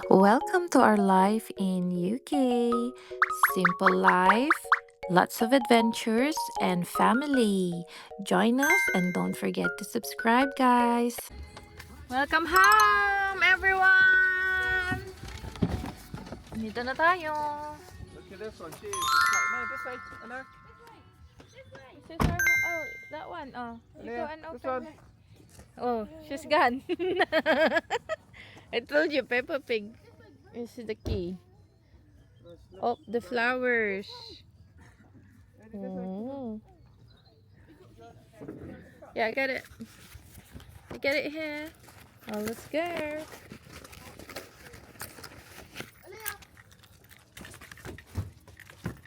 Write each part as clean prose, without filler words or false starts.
Welcome to our life in UK. Simple life, lots of adventures, and family. Join us and don't forget to subscribe, guys. Welcome home, everyone! Dito na tayo. Look at this one. She's like, no, this way. I know. This is our, oh, that one. Oh, you go and This open one. it. Oh, she's gone. I told you, Peppa Pig. This is the key. Oh, the flowers. Oh. Yeah, I got it. I got it here. Oh, let's go.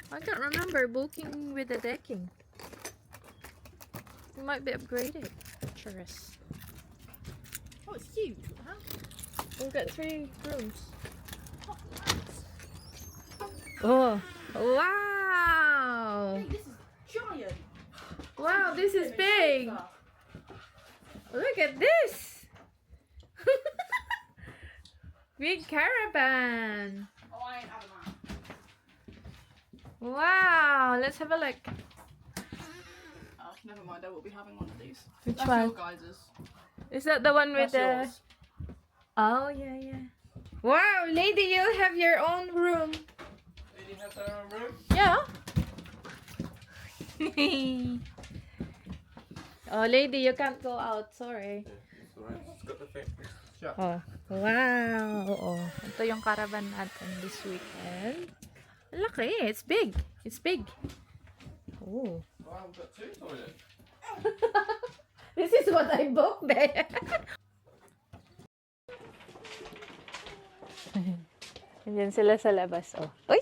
I can't remember booking with the decking. We might be upgraded. Picturesque. Oh, it's huge. Huh? We've got 3 rooms. Oh, wow! Hey, this is giant. Wow, this is big. Look at this. Big caravan. Oh, I ain't having that. Wow, let's have a look. Oh, never mind. I will be having one of these. Which That's one? your guys's. Is that the one with That's the... yours. Oh, yeah, yeah. Wow, lady, you'll have your own room. Lady has her own room. Yeah. Oh, lady, you can't go out. Sorry. It's alright. It's got the thing. Shut. Oh, wow. Oo. Ito yung caravan natin this weekend. Laki. It's big. It's big. Oh. Wow, we've got 2 toilets. This is what I booked there. Andiyan sila sa labas. Oh. Uy!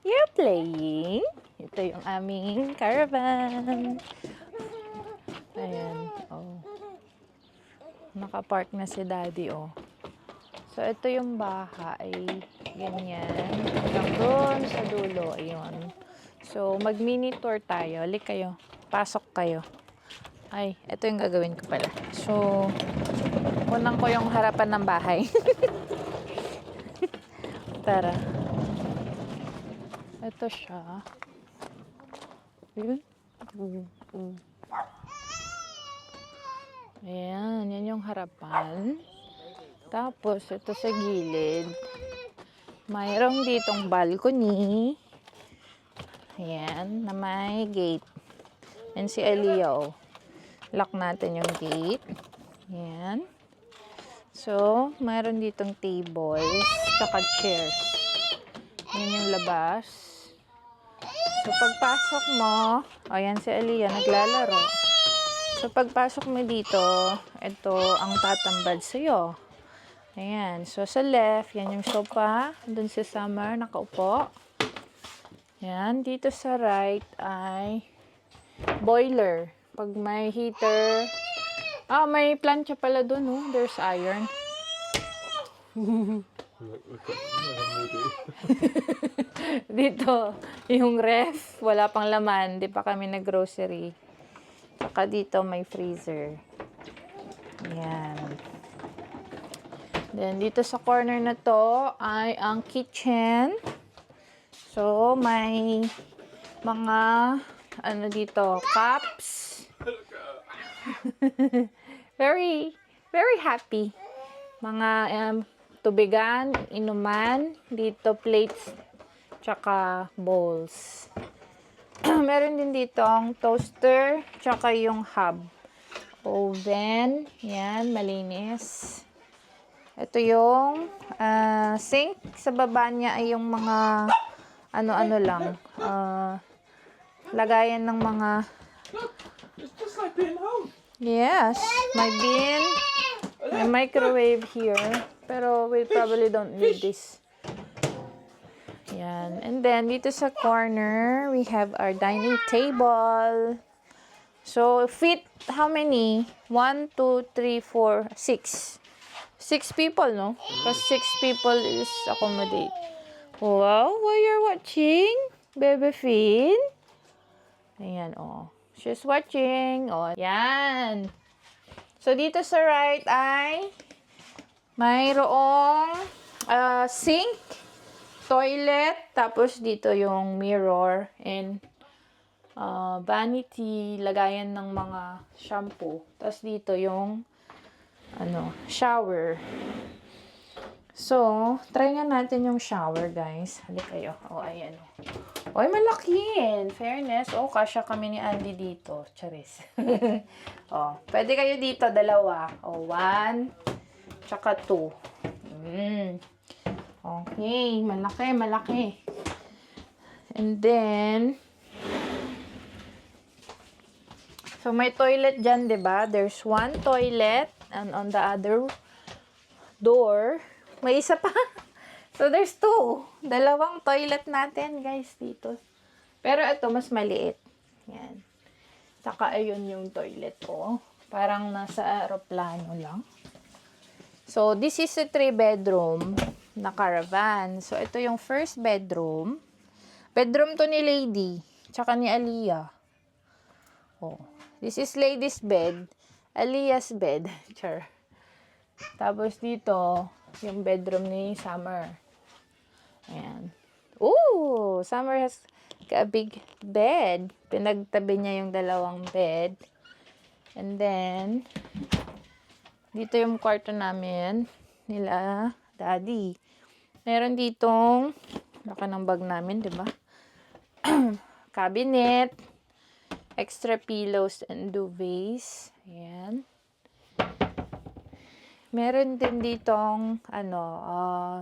You're playing. Ito yung aming caravan. Ayan. Oh. Nakapark na si daddy. Oh. So, ito yung bahay. Ganyan. Hanggang doon sa dulo. Ayun. So, mag-mini tour tayo. Halik kayo. Pasok kayo. Ay, ito yung gagawin ko pala. So, unang ko yung harapan ng bahay. Tara. Ito siya. Yun. Ayan, yan yung harapan. Tapos, ito sa gilid. Mayroong ditong balcony. Ayan, na may gate. And si Elio. Lock natin yung gate. Ayan. So, mayroon ditong tables, tsaka chairs. Yan yung labas. So, pagpasok mo, ayan si Aliyah, naglalaro. So, pagpasok mo dito, ito ang tatambad sa'yo. Ayan. So, sa left, yan yung sofa. Doon si Summer, nakaupo. Ayan. Dito sa right ay boiler. Pag may heater, may plancha pala doon, oh. There's iron. Dito, yung ref, wala pang laman. Di pa kami nag-grocery. Saka dito, may freezer. Ayan. Then, dito sa corner na to ay ang kitchen. So, may mga, dito, cups. Very, very happy. Mga tubigan, inuman, dito plates, tsaka bowls. Meron din dito ang toaster, tsaka yung hob. Oven, yan, malinis. Ito yung sink. Sa baba niya ay yung mga ano-ano lang. Lagayan ng mga... It's just like being home. Yes, my bin, my microwave here, pero we probably don't need this. Yan. And then, dito sa corner, we have our dining table. So, fit how many? 1, 2, 3, 4, 6. 6 people, no? Because 6 people is accommodate. Wow, what you're watching? Baby Finn? Ayan, oh. She's watching. Oh, yan. So, dito sa right ay mayroong sink, toilet, tapos dito yung mirror, and vanity, lagayan ng mga shampoo. Tapos dito yung shower. So, try nga natin yung shower, guys. Halik kayo. Oh, ayan. Oy, malaki. In fairness. Oh, kasya kami ni Andy dito. Charis. Oh, pwede kayo dito, dalawa. Oh, 1, tsaka 2. Okay, malaki, malaki. And then, so may toilet dyan, diba? There's one toilet, and on the other door, may isa pa. So, there's 2. Dalawang toilet natin, guys, dito. Pero ito, mas maliit. Yan. Saka, ayun yung toilet ko. Parang nasa aeroplano lang. So, this is a 3-bedroom na caravan. So, ito yung first bedroom. Bedroom to ni Lady. Tsaka ni Aliyah. Oh. This is Lady's bed. Aliyah's bed. Char. Tapos dito, yung bedroom ni Summer. Ayan. Ooh! Summer has a big bed. Pinagtabi niya yung dalawang bed. And then, dito yung kwarto namin nila Daddy. Meron ditong laki ng bag namin, di ba? Cabinet. Extra pillows and duvets. Ayan. Meron din ditong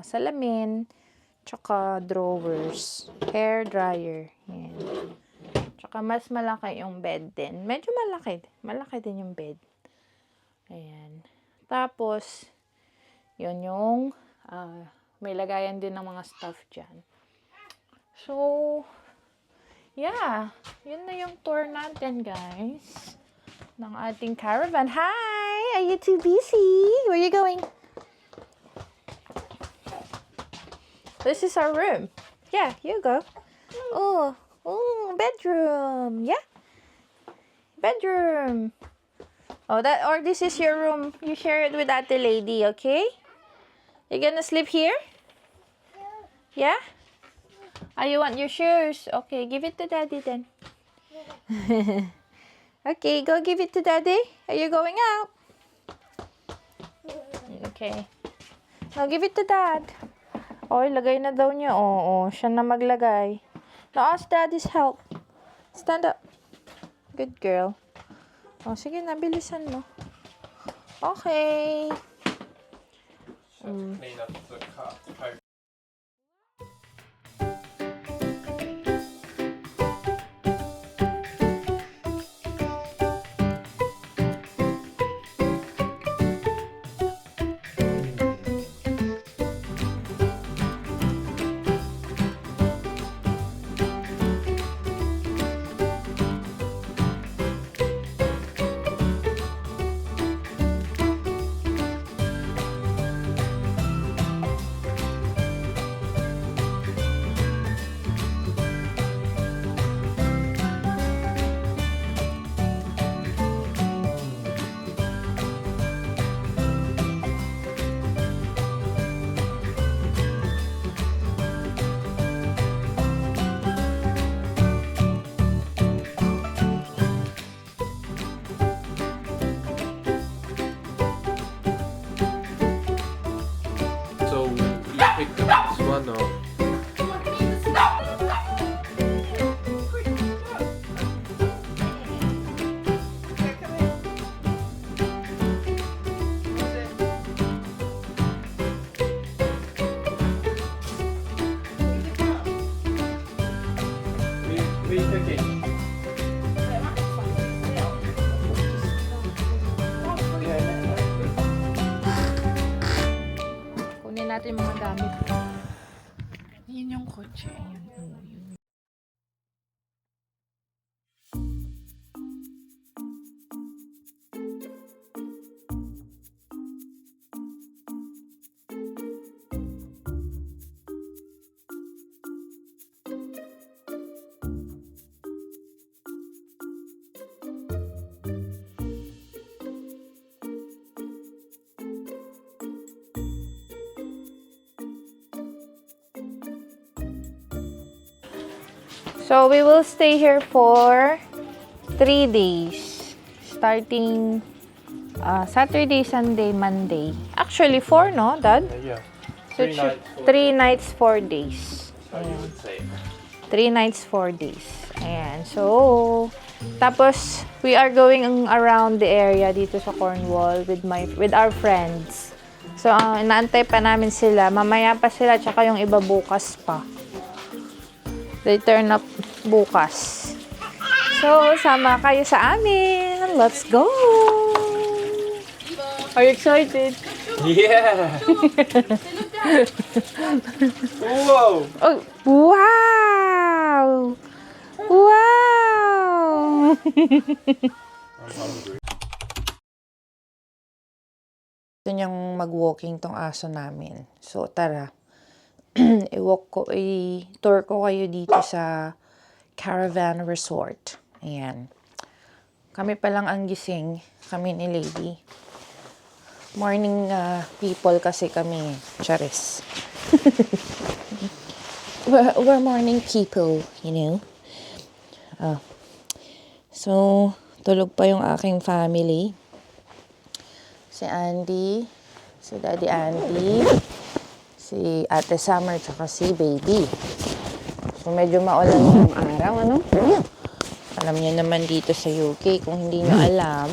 salamin, tsaka drawers, hair dryer. Ayan. Tsaka mas malaki yung bed din. Medyo malaki. Malaki din yung bed. Ayan. Tapos, yun yung may lagayan din ng mga stuff dyan. So, yeah. Yun na yung tour natin, guys. Ng ating caravan. Hi! Are you too busy? Where are you going? This is our room. Yeah, you go. Oh, bedroom. Yeah. Bedroom. Oh, this is your room. You share it with Ate Lady, okay? You gonna sleep here? Yeah? Oh, you want your shoes? Okay, give it to Daddy then. Okay, go give it to Daddy. Are you going out? Okay. Now, give it to Dad. Oh, lagay na daw niya. Oo, siya na maglagay. Now, ask Daddy's help. Stand up. Good girl. Oh, sige na, bilisan mo. Okay. Clean up the car. So you picked up this one or? We took it. Kunin natin yung mga gamit. Yan yung kotse. Ayan. Oh, yun. So, we will stay here for 3 days. Starting Saturday, Sunday, Monday. Actually, 4, no, Dad? Yeah. So, 3 nights, 4 days. So you would say. 3 nights, 4 days. Ayan. So, tapos, we are going around the area dito sa Cornwall with our friends. So, inaantay pa namin sila. Mamaya pa sila, tsaka yung iba bukas pa. They turn up bukas. So, sama kayo sa amin. Let's go! Are you excited? Yeah. Whoa. Oh, wow! Wow! I'm hungry. Ito niyang mag-walking tong aso namin. So, tara. I-tour ko kayo dito sa Caravan Resort. Ayan. Kami pa lang ang gising. Kami ni Lady. Morning people kasi kami. Charis. we're morning people, you know. So, tulog pa yung aking family. Si Andy, si Daddy Andy, si Ate Summer, tsaka si Baby. So, medyo maulan yung araw, ano? Alam niyo naman dito sa UK, kung hindi niyo alam,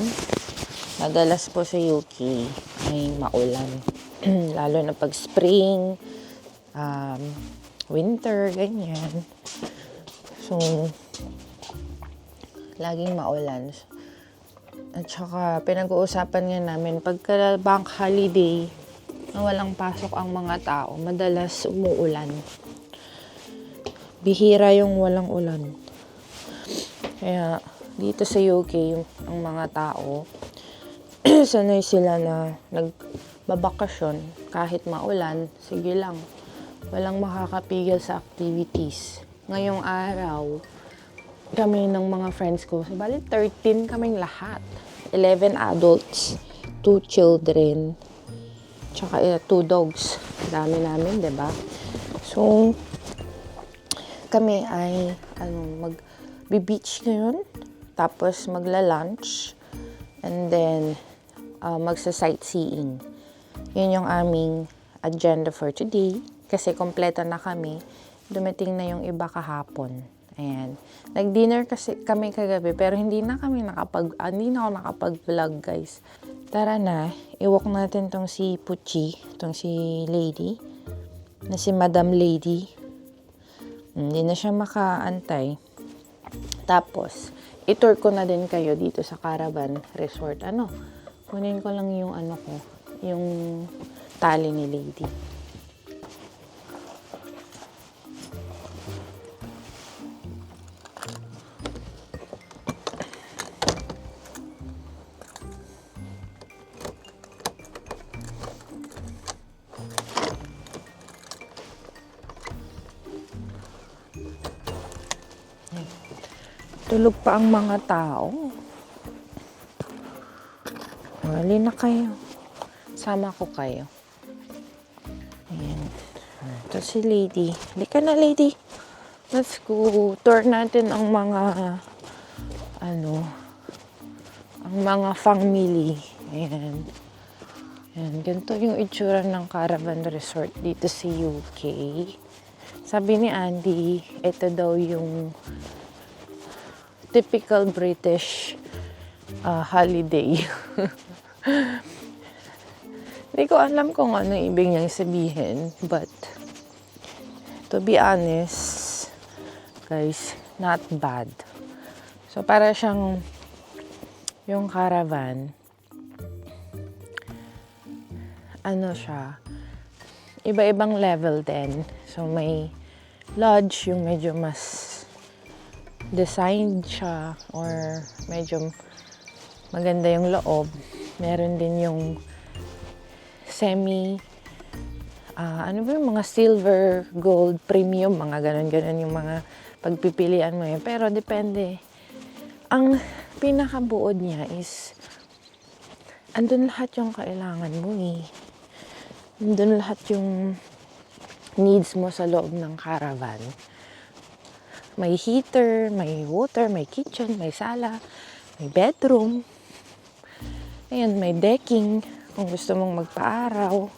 madalas po sa UK ay maulan. Lalo na pag spring, winter, ganyan. So, laging maulan. At saka, pinag-uusapan nga namin, pagka bank holiday, na walang pasok ang mga tao, madalas umuulan. Bihira yung walang ulan. Kaya, dito sa UK, ang mga tao, sanay sila na nagbabakasyon kahit maulan, sige lang. Walang makakapigil sa activities. Ngayong araw, kami ng mga friends ko, bali 13 kaming lahat. 11 adults, 2 children, tsaka 2 dogs. Dami namin, 'di ba? So, kami ay mag-beach ngayon, tapos magla-lunch, and then magsa-sightseeing. Yun yung aming agenda for today. Kasi kompleto na kami. Dumating na yung iba kahapon. Ayan. Nag-dinner kasi kami kagabi, pero hindi na ako nakapag-vlog, guys. Tara na, i-walk natin tong si Puchi, tong si Lady, na si Madam Lady. Hindi na siya makaantay. Tapos, i-tour ko na din kayo dito sa Caravan Resort. Kunin ko lang yung yung tali ni Lady. Tulog pa ang mga tao. Wali na kayo. Sama ko kayo. Ayan. Ito si Lady. Halika na, Lady. Let's go. Tour natin ang mga ang mga family. Ayan. Ayan. Ganito yung itsura ng Caravan Resort dito sa UK. Sabi ni Andy, ito daw yung typical British holiday. Hindi ko alam kung ano ibig niyang sabihin, but to be honest, guys, not bad. So, para siyang yung caravan, siya, iba-ibang level din. So, may lodge, yung medyo mas designed siya, or medyo maganda yung loob. Meron din yung semi, yung mga silver, gold, premium, mga ganon-ganon yung mga pagpipilian mo yun. Pero depende. Ang pinakabuod niya is, andun lahat yung kailangan mo eh. Andun lahat yung needs mo sa loob ng caravan. May heater, may water, may kitchen, may sala, may bedroom. Ayan, may decking kung gusto mong magpa-araw.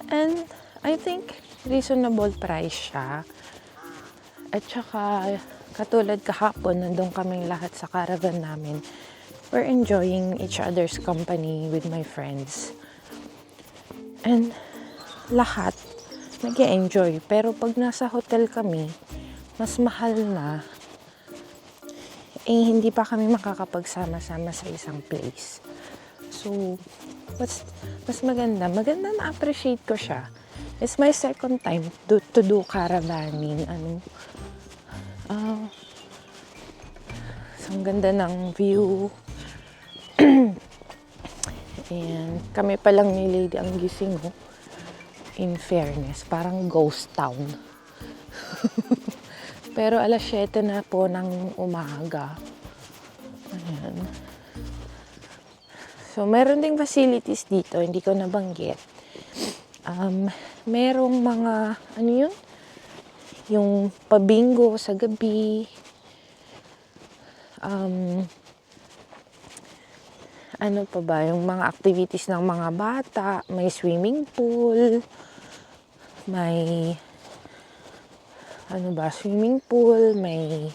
And I think reasonable price siya. At saka, katulad kahapon, nandun kaming lahat sa caravan namin. We're enjoying each other's company with my friends. And lahat nag-e-enjoy. Pero pag nasa hotel kami, mas mahal na. Hindi pa kami makakapagsama-sama sa isang place. So, mas maganda. Maganda, na-appreciate ko siya. It's my second time to do caravaning. So, ang ganda ng view. And kami pa lang ni Lady ang gising, oh. In fairness, parang ghost town. Pero alas 7 na po ng umaga. Ayan. So, meron ding facilities dito, hindi ko nabanggit. Merong mga, ano yun? Yung pabingo sa gabi. Ano pa ba? Yung mga activities ng mga bata. May swimming pool. May, swimming pool. May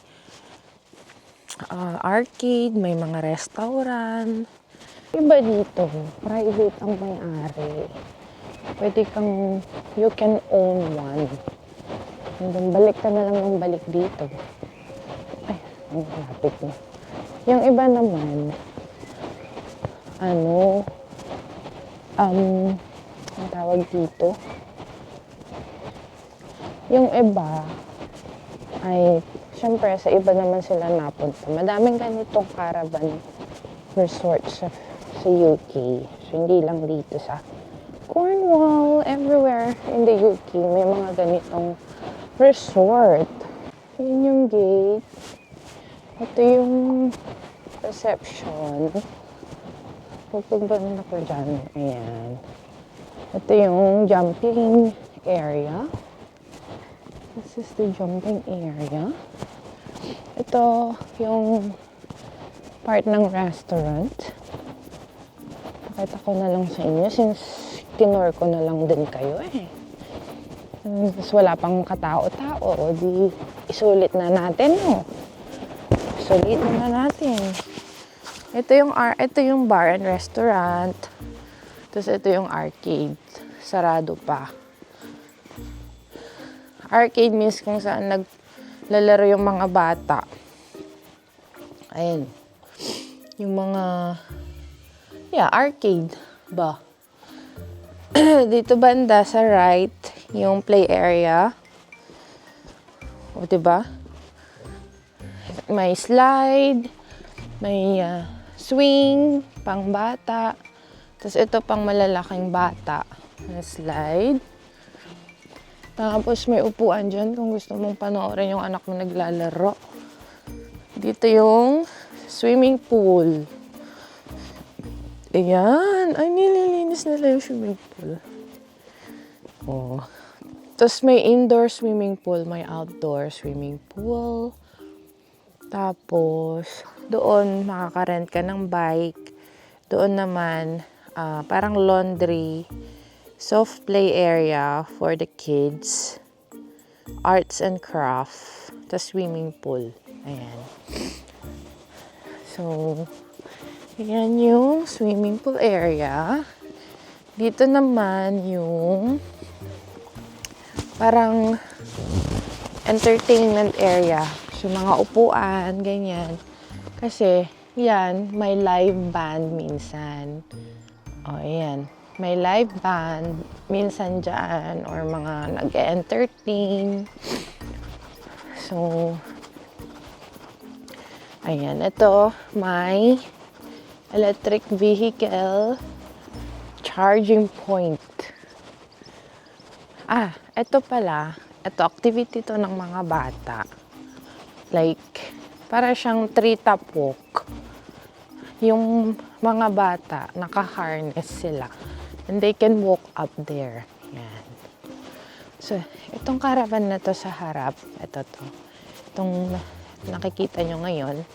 arcade. May mga restaurant. Iba dito, private ang may-ari. Pwede kang, you can own one. Hanggang balik ka na lang ng balik dito. Ay, ang lapit na. Yung iba naman, ang tawag dito, yung iba, ay, syempre, sa iba naman sila napunta. Madaming ganitong caravan resort sa UK. So, hindi lang dito sa Cornwall, everywhere in the UK, may mga ganitong resort. Yun yung gate. Ito yung reception. Pupunta na ako dyan. Ayan. Ito yung jumping area. This is the jumping area. Ito yung part ng restaurant. Pakita ko na lang sa inyo since tinur ko na lang din kayo eh. Tapos wala pang katao-tao. Di isulit na natin, no? Isulitin na natin. Ito yung bar and restaurant. Tapos ito yung arcade. Sarado pa. Arcade means kung saan naglalaro yung mga bata. Ayan. Yung mga arcade ba? Dito banda sa right, yung play area. O, diba? May slide, may swing, pang bata. Tapos ito pang malalaking bata na slide. Tapos may upuan dyan kung gusto mong panoorin yung anak mo naglalaro. Dito yung swimming pool. Ayan. Ay, nililinis nila yung swimming pool. Oh. Tapos may indoor swimming pool, may outdoor swimming pool. Tapos, doon makaka-rent ka ng bike. Doon naman, parang laundry, soft play area for the kids, arts and craft, tapos swimming pool. Ayan. So, ayan yung swimming pool area. Dito naman yung parang entertainment area. So, mga upuan, ganyan. Kasi, yan, may live band minsan. O, ayan. May live band minsan dyan or mga nag-entertain. So, ayan. Ito, may electric vehicle charging point. Ito pala. Ito, activity to ng mga bata. Like, para siyang tree-top walk. Yung mga bata, naka-harness sila. And they can walk up there. Yan. So, itong caravan na to sa harap, ito to. Itong nakikita nyo ngayon,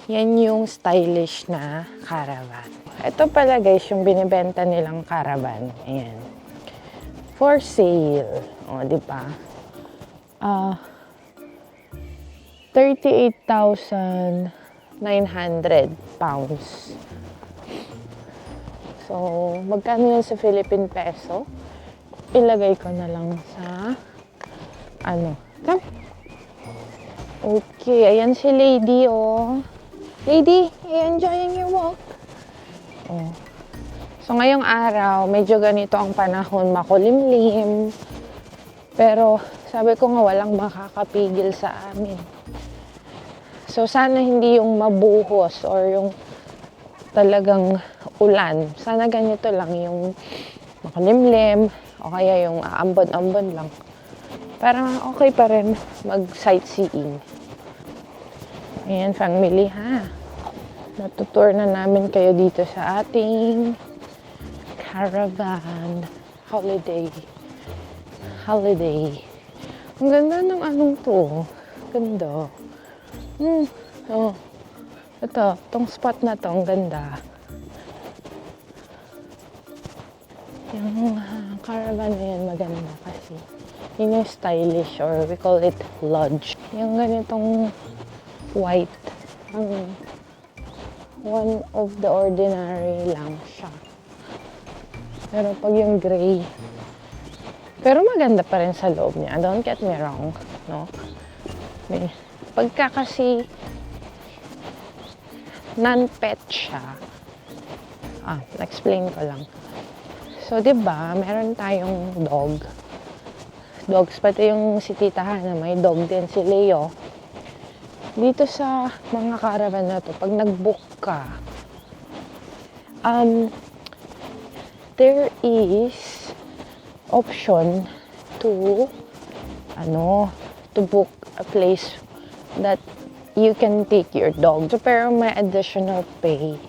yan yung stylish na caravan. Ito pala guys, yung binibenta nilang caravan. Ayan. For sale. O, di ba? 38,900 pounds. So, magkano yan sa Philippine peso? Ilagay ko na lang sa ano. Come. Okay, ayan si Lady, oh. Lady, are you enjoying your walk? Oh. So, ngayong araw, medyo ganito ang panahon, makulimlim. Pero, sabi ko nga, walang makakapigil sa amin. So, sana hindi yung mabuhos or yung talagang ulan. Sana ganito lang, yung makulimlim o kaya yung aambon-ambon lang. Para okay pa rin mag-sightseeing. Ayan, family ha. Natutour na namin kayo dito sa ating caravan holiday. Ang ganda ng anong to. Ganda. Oh. Ito, tong spot na to, ang ganda. Yung caravan na yan maganda kasi yun yung stylish or we call it lodge. Yung ganitong white, one of the ordinary lang siya. Pero pag yung gray, pero maganda pa rin sa loob niya. Don't get me wrong, no? Pagka kasi non-pet siya, explain ko lang. So, diba, meron tayong dogs, pati yung si Tita Hana, may dog din, si Leo. Dito sa mga caravan na to, pag nag-book ka, there is option to book a place that you can take your dog. So, pero may additional pay.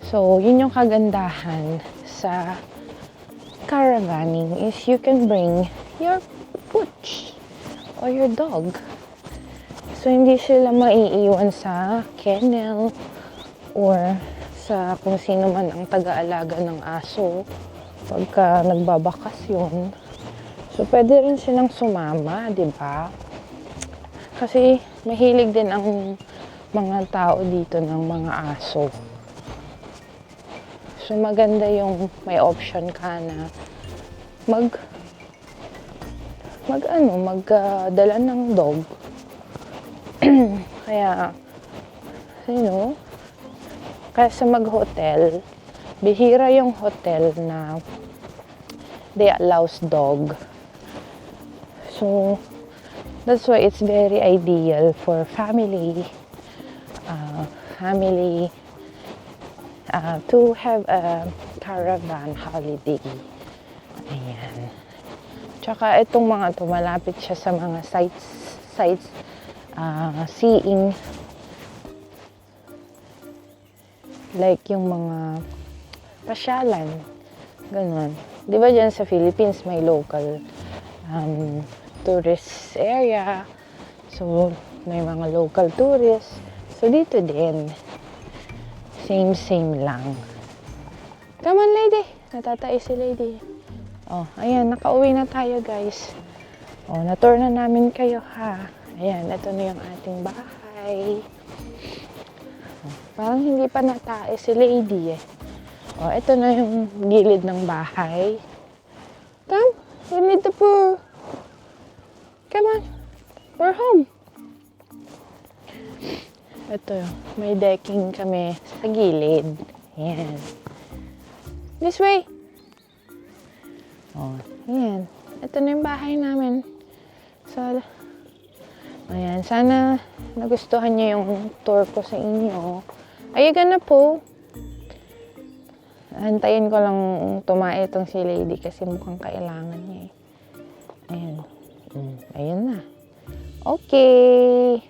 So, yun yung kagandahan sa caravaning is you can bring your pooch or your dog. So, hindi sila maiiwan sa kennel or sa kung sino man ang taga-alaga ng aso pagka nagbabakasyon. So, pwede rin silang sumama, di ba? Kasi mahilig din ang mga tao dito ng mga aso. So, maganda yung may option ka na magdala ng dog. Kaya, kaysa mag-hotel, bihira yung hotel na they allows dog. So, that's why it's very ideal for family to have a caravan holiday. Ayan. Tsaka itong mga to, malapit siya sa mga sites, seeing, like yung mga pasyalan, ganun. Di ba dyan sa Philippines may local tourist area, so may mga local tourists. So dito din, same lang. Come on, lady. Natatai si lady. Oh, ayan, nakauwi na tayo, guys. Oh, na-tour na namin kayo, ha. Ayan, ito na yung ating bahay. Oh, parang hindi pa natae si lady, eh. Oh, ito na yung gilid ng bahay. Come, you need to poo. Come on, we're home. Ito, may decking kami sa gilid. Ayan. This way. Oh, ayan. Ito na yung bahay namin. So, ayan. Sana nagustuhan niyo yung tour ko sa inyo. Are you gonna po? Antayin ko lang tumae itong si lady kasi mukhang kailangan niya eh. Ayan. Ayan na. Okay.